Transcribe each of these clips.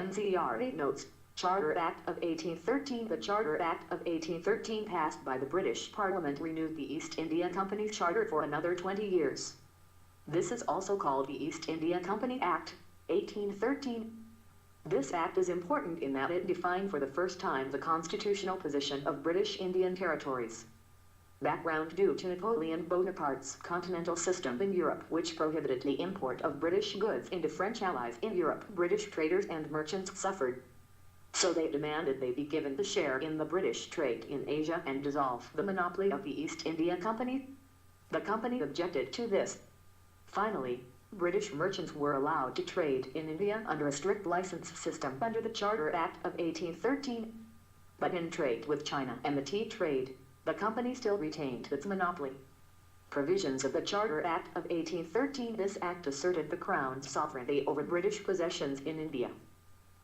NCERT notes, Charter Act of 1813. The Charter Act of 1813 passed by the British Parliament renewed the East India Company's charter for another 20 years. This is also called the East India Company Act, 1813. This act is important in that it defined for the first time the constitutional position of British Indian territories. Background: due to Napoleon Bonaparte's continental system in Europe, which prohibited the import of British goods into French allies in Europe, British traders and merchants suffered. So they demanded they be given a share in the British trade in Asia and dissolve the monopoly of the East India Company. The company objected to this. Finally, British merchants were allowed to trade in India under a strict license system under the Charter Act of 1813. But in trade with China and the tea trade, the company still retained its monopoly. Provisions of the Charter Act of 1813. This act asserted the Crown's sovereignty over British possessions in India.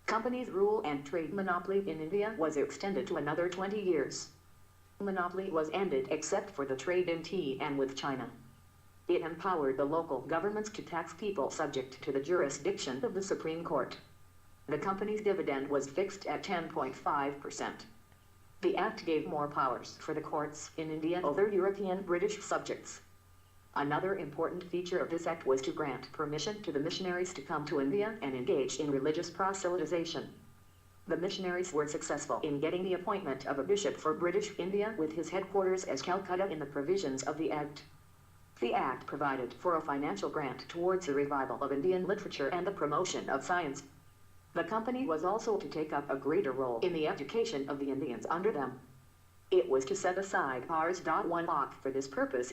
Company's rule and trade monopoly in India was extended to another 20 years. Monopoly was ended except for the trade in tea and with China. It empowered the local governments to tax people subject to the jurisdiction of the Supreme Court. The company's dividend was fixed at 10.5%. The act gave more powers for the courts in India over European British subjects. Another important feature of this act was to grant permission to the missionaries to come to India and engage in religious proselytization. The missionaries were successful in getting the appointment of a bishop for British India with his headquarters as Calcutta in the provisions of the act. The act provided for a financial grant towards the revival of Indian literature and the promotion of science. The company was also to take up a greater role in the education of the Indians under them. It was to set aside Rs. 1 Lakh for this purpose,